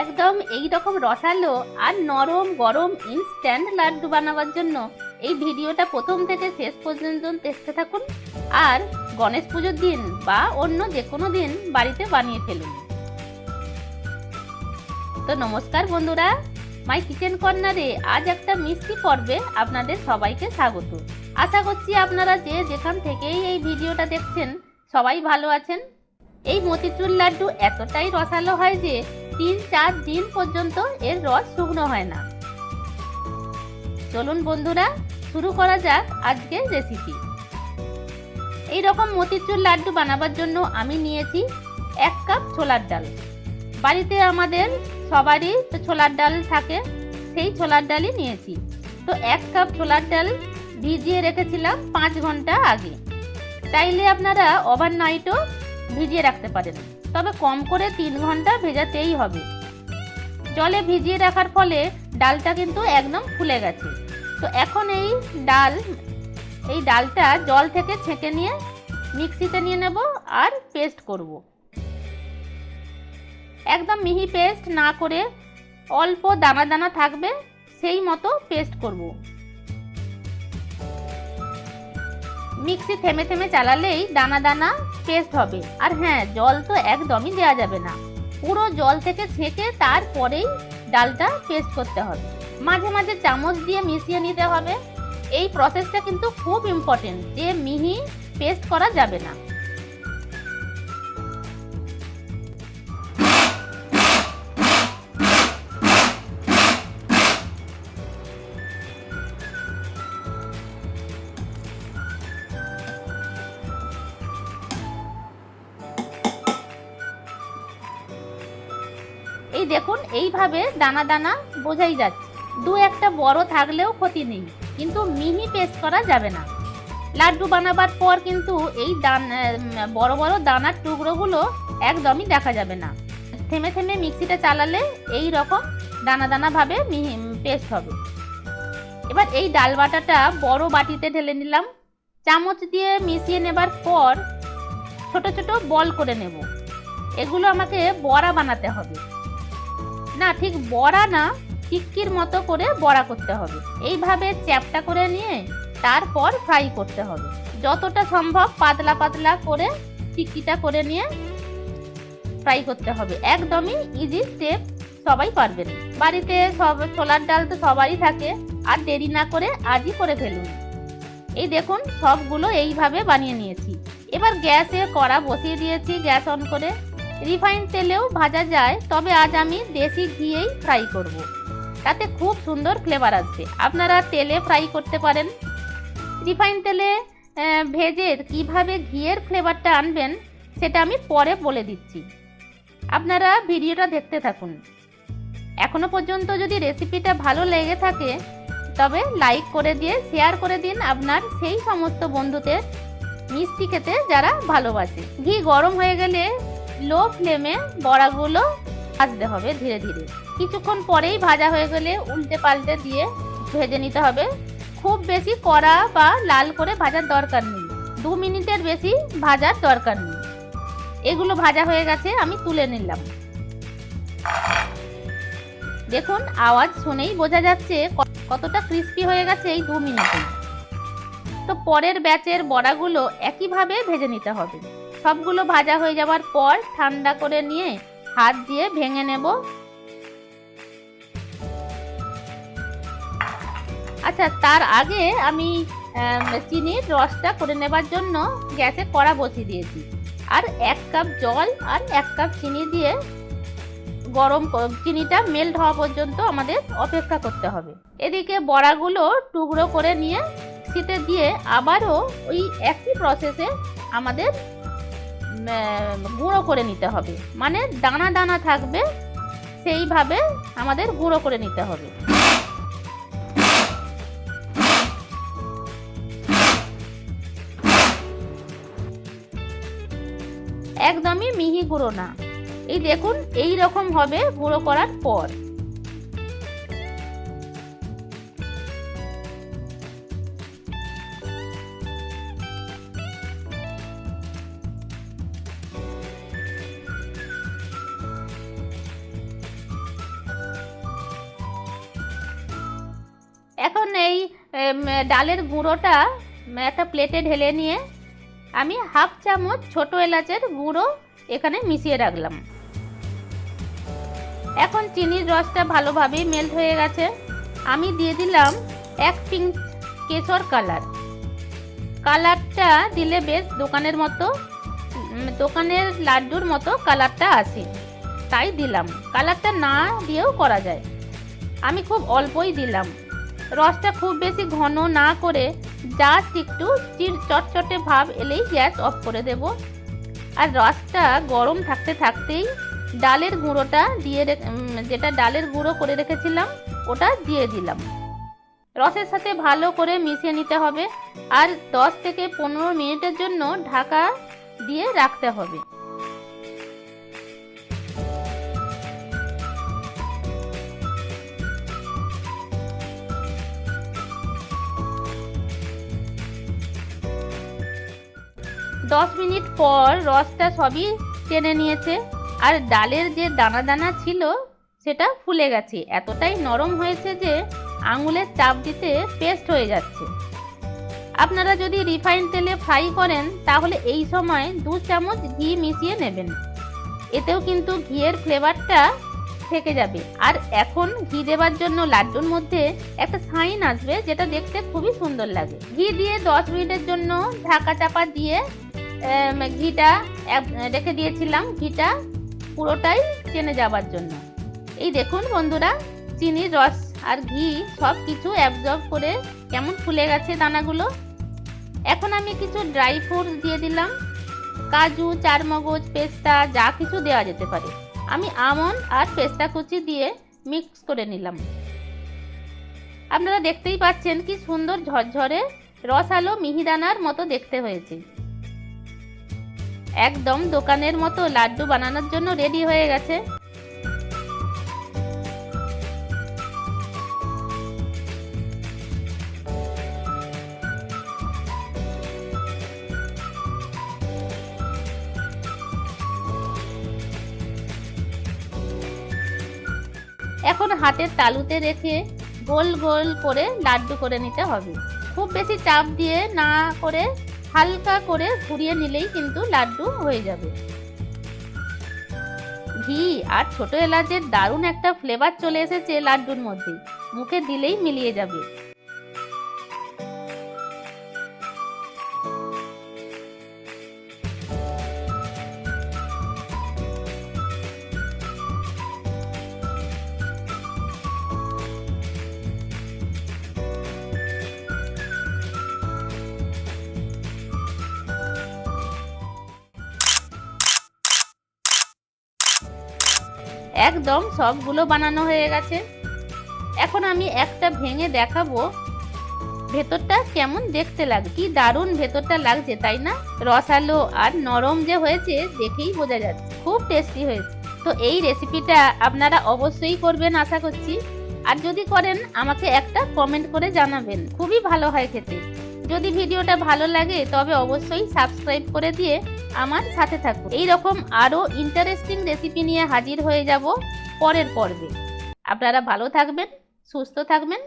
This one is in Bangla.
একদম এই রকম রসালো আর নরম গরম ইনস্ট্যান্ট লাড্ডু বানাবার জন্য এই ভিডিওটা প্রথম থেকে শেষ পর্যন্ত দেখতে থাকুন আর গণেশ পুজোর দিন বা অন্য যে কোনো দিন বাড়িতে বানিয়ে ফেলুন। তো নমস্কার বন্ধুরা, মাই কিচেন কর্নারে আজ একটা মিষ্টি পর্বে আপনাদের সবাইকে স্বাগত। আশা করছি আপনারা যে যেখান থেকেই এই ভিডিওটা দেখছেন সবাই ভালো আছেন। এই মতিচুর লাড্ডু এতটাই রসালো হয় যে 3-4 দিন পর্যন্ত এর রস শুকনো হয় না। চলুন বন্ধুরা, শুরু করা যাক আজকের রেসিপি। এই রকম মতিচুর লাড্ডু বানাবার জন্য আমি নিয়েছি 1 কাপ ছোলার ডাল। বাড়িতে আমাদের সবারই ছোলার ডাল থাকে, সেই ছোলার ডালই নিয়েছি। তো 1 কাপ ছোলার ডাল ভিজিয়ে রেখেছিলাম 5 ঘন্টা আগে। চাইলে আপনারা ওভারনাইটও ভিজিয়ে রাখতে পারেন, তবে কম করে 3 ঘন্টা ভেজাতেই হবে। জলে ভিজিয়ে রাখার ফলে ডালটা কিন্তু একদম ফুলে গেছে। তো এখন এই ডালটা জল থেকে ছেঁকে নিয়ে মিক্সিতে নিয়ে নেব আর পেস্ট করব। একদম মিহি পেস্ট না করে অল্প দানা দানা থাকবে সেই মতো পেস্ট করব। মিক্সি থেমে থেমে চালালেই দানা দানা পেস্ট হবে। আর হ্যাঁ, জল তো একদমই দেওয়া যাবে না, পুরো জল থেকে ছেঁকে তারপরেই ডালটা পেস্ট করতে হবে। মাঝে মাঝে চামচ দিয়ে মিশিয়ে নিতে হবে। এই প্রসেসটা কিন্তু খুব ইম্পর্টেন্ট, যে মিহি পেস্ট করা যাবে না। এই দেখুন, এইভাবে দানা দানা বোঝাই যাচ্ছে। 2-1টা বড় থাকলেও ক্ষতি নেই, কিন্তু মিহি পেস্ট করা যাবে না। লাড্ডু বানাবার পর কিন্তু এই বড় বড় দানার টুকরোগুলো একদমই দেখা যাবে না। থেমে থেমে মিক্সিটা চালালে এই রকম দানা দানা ভাবে মিহি পেস্ট হবে। এবার এই ডাল বাটাটা বড় বাটিতে ঢেলে নিলাম। চামচ দিয়ে মিশিয়ে নেবার পর ছোট ছোট বল করে নেব। এগুলো আমাকে বড়া বানাতে হবে। না, ঠিক বড়া না, টিক্কির মতো করে বড়া করতে হবে। এইভাবে চ্যাপটা করে নিয়ে তারপর ফ্রাই করতে হবে। যতটা সম্ভব পাতলা পাতলা করে টিক্কিটা করে নিয়ে ফ্রাই করতে হবে। একদমই ইজি স্টেপ, সবাই পারবেন। বাড়িতে সব ছোলার ডাল তো সবারই থাকে, আর দেরি না করে আজই করে ফেলুন। এই দেখুন, সবগুলো এইভাবে বানিয়ে নিয়েছি। এবার গ্যাসে কড়া বসিয়ে দিয়েছি, গ্যাস অন করে। রিফাইন তেলেও ভাজা যায়, তবে আজ আমি দেশি ঘিয়েই ফ্রাই করব। তাতে খুব সুন্দর ফ্লেভার আসবে। আপনারা তেলে ফ্রাই করতে পারেন। রিফাইন তেলে ভেজে কিভাবে ঘিয়ের ফ্লেভারটা আনবেন সেটা আমি পরে বলে দিচ্ছি, আপনারা ভিডিওটা দেখতে থাকুন। এখনো পর্যন্ত যদি রেসিপিটা ভালো লেগে থাকে তবে লাইক করে দিয়ে শেয়ার করে দিন আপনার সেই সমস্ত বন্ধুদের মিষ্টি খেতে যারা ভালোবাসে। ঘি গরম হয়ে গেলে লো ফ্লেমে বড়াগুলো ভাজতে হবে ধীরে ধীরে। কিছুক্ষণ পরেই ভাজা হয়ে গেলে উল্টে পাল্টে দিয়ে ভেজে নিতে হবে। খুব বেশি কড়া বা লাল করে ভাজার দরকার নেই, 2 মিনিটের বেশি ভাজার দরকার নেই। এগুলো ভাজা হয়ে গেছে, আমি তুলে নিলাম। দেখুন, আওয়াজ শুনেই বোঝা যাচ্ছে কতটা ক্রিস্পি হয়ে গেছে এই 2 মিনিটে। তো পরের ব্যাচের বড়াগুলো একইভাবে ভেজে নিতে হবে। সবগুলো ভাজা হয়ে যাওয়ার পর ঠান্ডা করে নিয়ে হাত দিয়ে ভেঙে নেব। আচ্ছা, তার আগে আমি চিনির রসটা করে নেবার জন্য গ্যাসে কড়া বসিয়ে দিয়েছি। আর 1 কাপ জল আর 1 কাপ চিনি দিয়ে গরম চিনিটা মেল্ট হওয়া পর্যন্ত আমাদের অপেক্ষা করতে হবে। এদিকে বড়াগুলো টুকরো করে নিয়ে মিক্সিতে দিয়ে আবারও ওই একই প্রসেসে আমাদের গুঁড়ো করে নিতে হবে। মানে দানা দানা থাকবে সেইভাবে আমাদের গুঁড়ো করে নিতে হবে। একদমই মিহি গুঁড়ো না। এই দেখুন, এই রকম হবে গুঁড়ো করার পর। এখন এই ডালের গুঁড়োটা একটা প্লেটে ঢেলে নিয়ে আমি হাফ চামচ ছোট এলাচের গুঁড়ো এখানে মিশিয়ে রাখলাম। এখন চিনির রসটা ভালোভাবেই মেল্ট হয়ে গেছে। আমি দিয়ে দিলাম 1 পিঞ্চ কেশর কালারটা দিলে বেশ দোকানের লাড্ডুর মতো কালারটা আসে, তাই দিলাম। কালারটা না দিয়েও করা যায়। আমি খুব অল্পই দিলাম। রসটা খুব বেশি ঘন না করে জাস্ট একটু চটচটে ভাব এলেই গ্যাস অফ করে দেব। আর রসটা গরম থাকতে থাকতেই ডালের গুঁড়োটা যেটা ডালের গুঁড়ো করে রেখেছিলাম ওটা দিয়ে দিলাম। রসের সাথে ভালো করে মিশিয়ে নিতে হবে আর 10 থেকে 15 মিনিটের জন্য ঢাকা দিয়ে রাখতে হবে। দশ মিনিট পর রসটা সবই টেনে নিয়েছে আর ডালের যে দানা দানা ছিল সেটা ফুলে গেছে। এতটাই নরম হয়েছে যে আঙুলের চাপ দিতে পেস্ট হয়ে যাচ্ছে। আপনারা যদি রিফাইন তেলে ফ্রাই করেন তাহলে এই সময় 2 চামচ ঘি মিশিয়ে নেবেন, এতেও কিন্তু ঘিয়ের ফ্লেভারটা থেকে যাবে। আর এখন ঘি দেওয়ার জন্য লাড্ডুর মধ্যে একটা সাইন আসবে যেটা দেখতে খুবই সুন্দর লাগে। ঘি দিয়ে 10 মিনিটের জন্য ঢাকা চাপা দিয়ে ঘিটা রেখে দিয়েছিলাম, ঘিটা পুরোটাই টেনে যাওয়ার জন্য। এই দেখুন বন্ধুরা, চিনির রস আর ঘি সব কিছু অ্যাবজর্ব করে কেমন ফুলে গেছে দানাগুলো। এখন আমি কিছু ড্রাই ফ্রুটস দিয়ে দিলাম, কাজু, চারমগজ, পেস্তা যা কিছু দেওয়া যেতে পারে। আমি আমন্ড আর পেস্তা কুচি দিয়ে মিক্স করে নিলাম। আপনারা দেখতেই পাচ্ছেন কি সুন্দর ঝরঝরে রসালো মিহিদানার মতো দেখতে হয়েছে। একদম দোকানের মতো লাড্ডু বানানোর জন্য রেডি হয়ে গেছে। এখন হাতের তালুতে রেখে গোল গোল করে লাড্ডু করে নিতে হবে। খুব বেশি চাপ দিয়ে না করে হালকা করে ঘুরিয়ে নিলেই কিন্তু লাড্ডু হয়ে যাবে। ঘি আর ছোট এলাচের দারুণ একটা ফ্লেভার চলে এসেছে লাড্ডুর মধ্যে, মুখে দিলেই মিলিয়ে যাবে। একদম সবগুলো বানানো হয়ে গেছে। এখন আমি একটা ভেঙে দেখাবো ভেতরটা কেমন দেখতে লাগে। কি দারুণ ভেতরটা লাগছে, তাই না? রসালো আর নরম যে হয়েছে দেখেই বোঝা যাচ্ছে, খুব টেস্টি হয়েছে। তো এই রেসিপিটা আপনারা অবশ্যই করবেন আশা করছি। আর যদি করেন আমাকে একটা কমেন্ট করে জানাবেন, খুবই ভালো হয় খেতে। যদি ভিডিওটা ভালো লাগে তবে অবশ্যই সাবস্ক্রাইব করে দিয়ে আমার সাথে থাকুন। এই রকম আরো ইন্টারেস্টিং রেসিপি নিয়ে হাজির হয়ে যাব পরের পর্বে। আপনারা ভালো থাকবেন, সুস্থ থাকবেন।